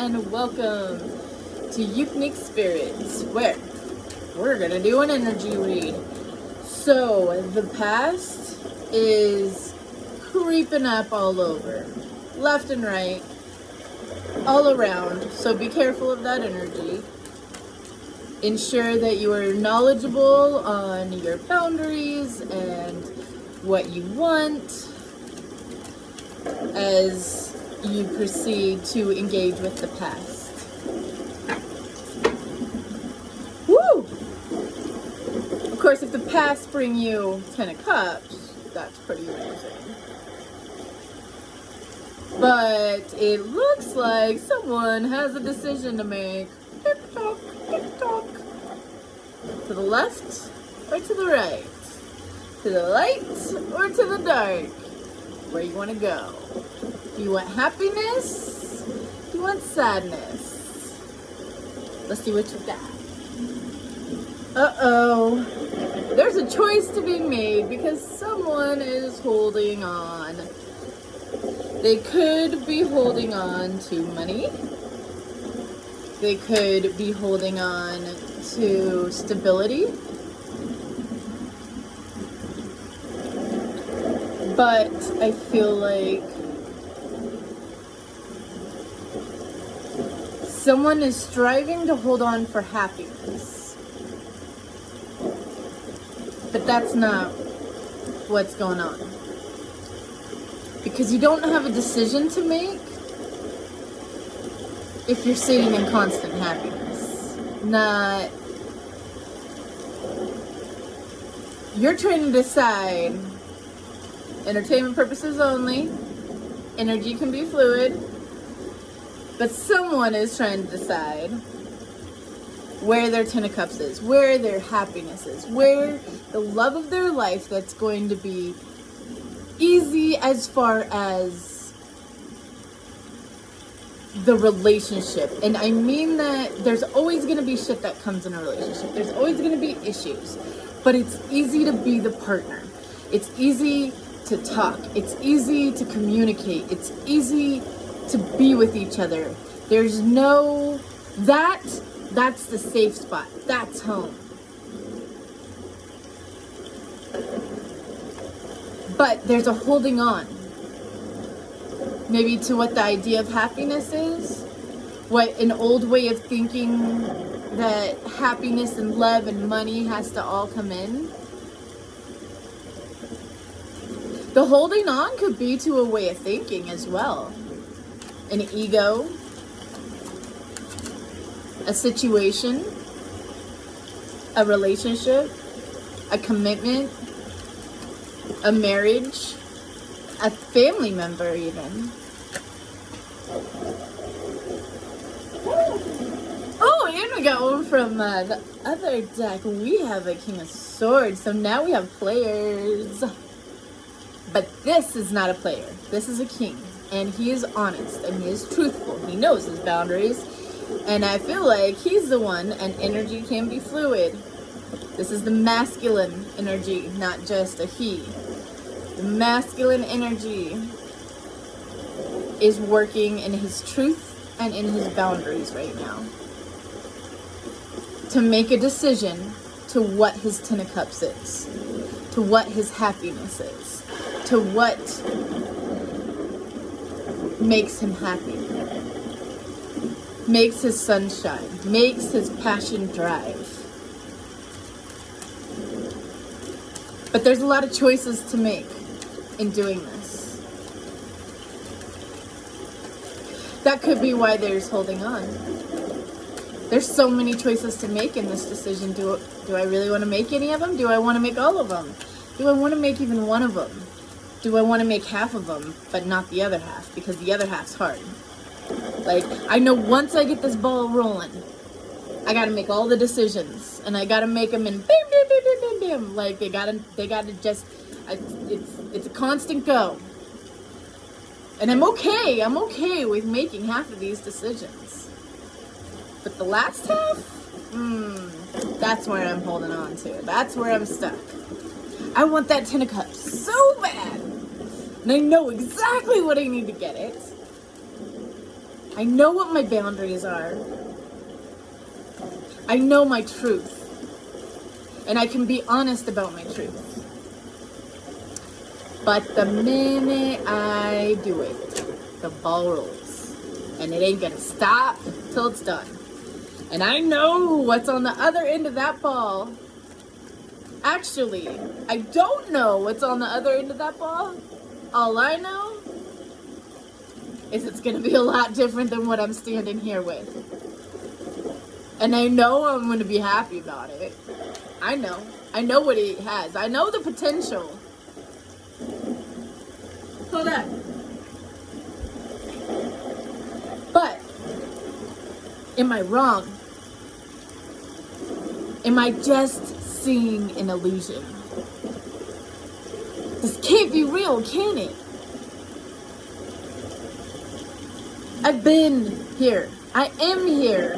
and welcome to ukuniquespirits, where we're gonna do an energy read. So the past is creeping up all over, left and right, all around, so be careful of that energy. Ensure that you are knowledgeable on your boundaries and what you want as you proceed to engage with the past. Woo! Of course, if the past bring you 10 of Cups, that's pretty amazing. But it looks like someone has a decision to make. Tick tock, tick tock. To the left or to the right? To the light or to the dark? Where you want to go? Do you want happiness? Do you want sadness? Let's see what you got. Uh-oh. There's a choice to be made because someone is holding on. They could be holding on to money. They could be holding on to stability. But I feel like someone is striving to hold on for happiness. But that's not what's going on. Because you don't have a decision to make if you're sitting in constant happiness. Not... You're trying to decide, entertainment purposes only, energy can be fluid, but someone is trying to decide where their 10 of Cups is, where their happiness is, where the love of their life that's going to be easy as far as the relationship. And I mean that there's always going to be shit that comes in a relationship. There's always going to be issues, but it's easy to be the partner. It's easy to talk. It's easy to communicate. It's easy to be with each other. There's no, that's the safe spot. That's home. But there's a holding on. Maybe to what the idea of happiness is. What an old way of thinking that happiness and love and money has to all come in. The holding on could be to a way of thinking as well. An ego, a situation, a relationship, a commitment, a marriage, a family member even. Oh, and we got one from the other deck. We have a King of Swords, so now we have players. But this is not a player. This is a king. And he is honest. And he is truthful. He knows his boundaries. And I feel like he's the one. And energy can be fluid. This is the masculine energy. Not just a he. The masculine energy is working in his truth and in his boundaries right now. To make a decision to what his 10 of Cups is. To what his happiness is. To what makes him happy, makes his sunshine, makes his passion drive. But there's a lot of choices to make in doing this. That could be why there's holding on. There's so many choices to make in this decision. Do I really want to make any of them? Do I want to make all of them? Do I want to make even one of them? Do I want to make half of them, but not the other half? Because the other half's hard. Like, I know once I get this ball rolling, I got to make all the decisions. And I got to make them in bam, bam, bam, bam, bam, bam. Like, they got to just, it's a constant go. And I'm okay with making half of these decisions. But the last half, that's where I'm holding on to. That's where I'm stuck. I want that 10 of Cups so bad. And I know exactly what I need to get it. I know what my boundaries are. I know my truth. And I can be honest about my truth. But the minute I do it, the ball rolls. And it ain't gonna stop till it's done. And I know what's on the other end of that ball. Actually, I don't know what's on the other end of that ball. All I know is it's gonna be a lot different than what I'm standing here with. And I know I'm gonna be happy about it. I know what it has. I know the potential. Hold on. But, am I wrong? Am I just seeing an illusion? This can't be real, can it? I've been here. I am here.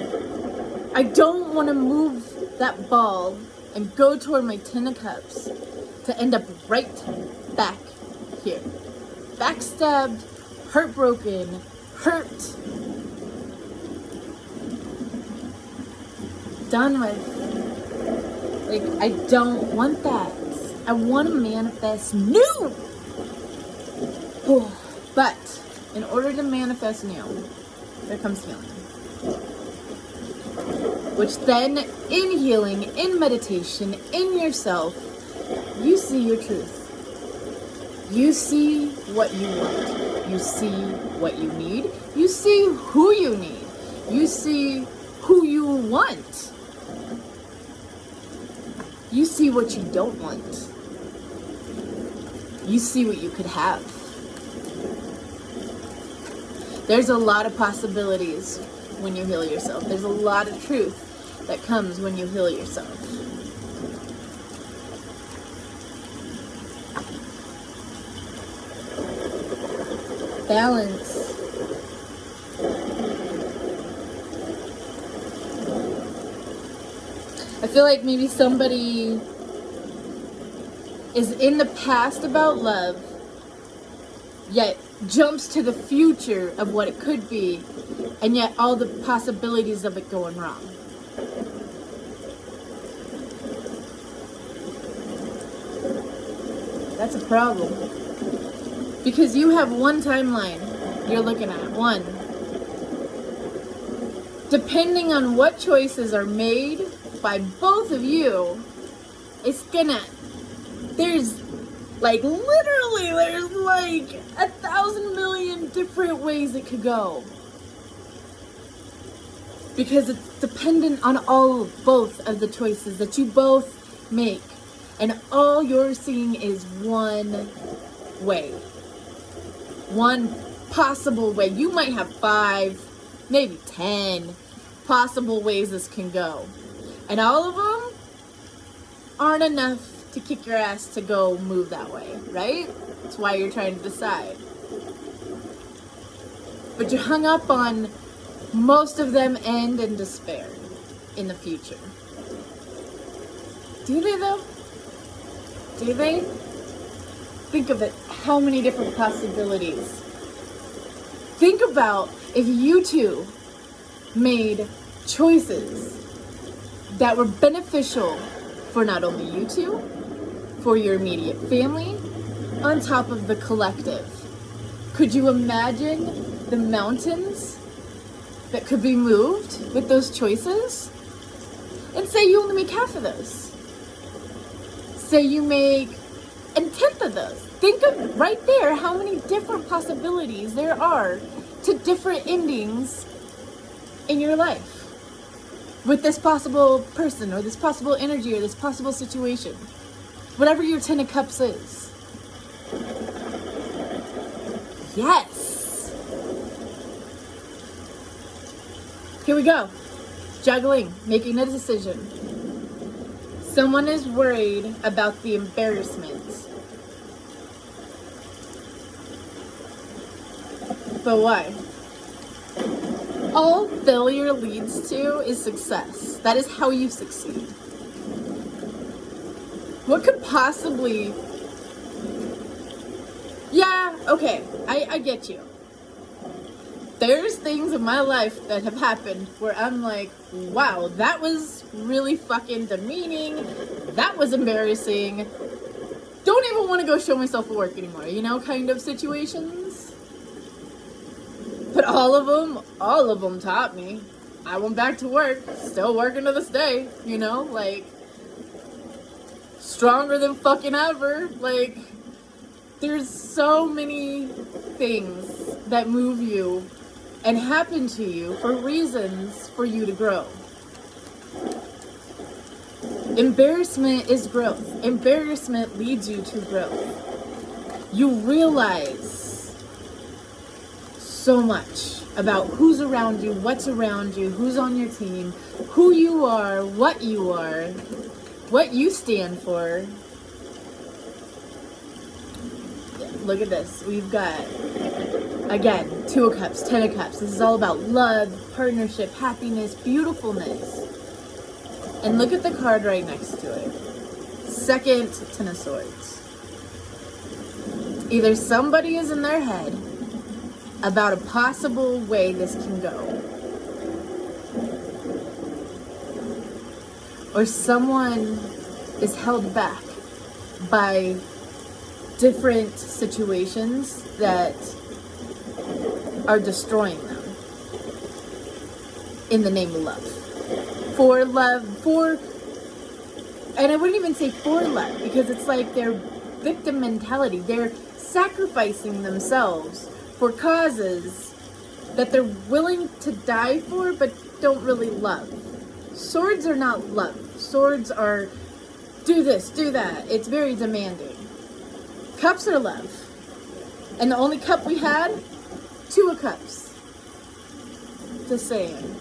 I don't want to move that ball and go toward my 10 of cups to end up right back here. Backstabbed, heartbroken, hurt, done with. Like, I don't want that. I want to manifest new. But in order to manifest new, there comes healing. Which then, in healing, in meditation, in yourself, you see your truth. You see what you want. You see what you need. You see who you need. You see who you want. You see what you don't want. You see what you could have. There's a lot of possibilities when you heal yourself. There's a lot of truth that comes when you heal yourself. Balance. I feel like maybe somebody is in the past about love, yet jumps to the future of what it could be, and yet all the possibilities of it going wrong. That's a problem. Because you have one timeline you're looking at. One. Depending on what choices are made by both of you, it's gonna, there's like 1,000 million different ways it could go. Because it's dependent on both of the choices that you both make. And all you're seeing is one way. One possible way. You might have 5, maybe 10 possible ways this can go. And all of them aren't enough to kick your ass to go move that way, right? That's why you're trying to decide. But you're hung up on most of them end in despair in the future. Do they though? Do they? Think of it, how many different possibilities. Think about if you two made choices that were beneficial for not only you two, for your immediate family, on top of the collective. Could you imagine the mountains that could be moved with those choices? And say you only make half of those. Say you make a 1/10 of those. Think of right there how many different possibilities there are to different endings in your life with this possible person or this possible energy or this possible situation. Whatever your 10 of cups is. Yes. Here we go. Juggling, making a decision. Someone is worried about the embarrassment. But why? All failure leads to is success. That is how you succeed. What could possibly... Yeah, okay, I get you. there's things in my life that have happened where I'm like, wow, that was really fucking demeaning. That was embarrassing. Don't even want to go show myself at work anymore, you know, kind of situations. But all of them taught me. I went back to work, still working to this day, you know, like, stronger than fucking ever. Like, there's so many things that move you and happen to you for reasons for you to grow. Embarrassment is growth. Embarrassment leads you to growth. You realize so much about who's around you, what's around you, who's on your team, who you are, what you stand for. Look at this. We've got, again, 2 of Cups, 10 of Cups. This is all about love, partnership, happiness, beautifulness. And look at the card right next to it. 2nd, 10 of Swords. Either somebody is in their head about a possible way this can go, or someone is held back by different situations that are destroying them in the name of love. For love, and I wouldn't even say for love, because it's like their victim mentality. They're sacrificing themselves for causes that they're willing to die for, but don't really love. Swords are not love. Swords are do this, do that. It's very demanding. Cups are love. And the only cup we had, 2 of Cups. Just saying.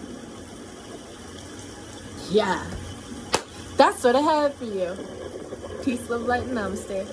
Yeah. That's what I have for you. Peace, love, light, and namaste.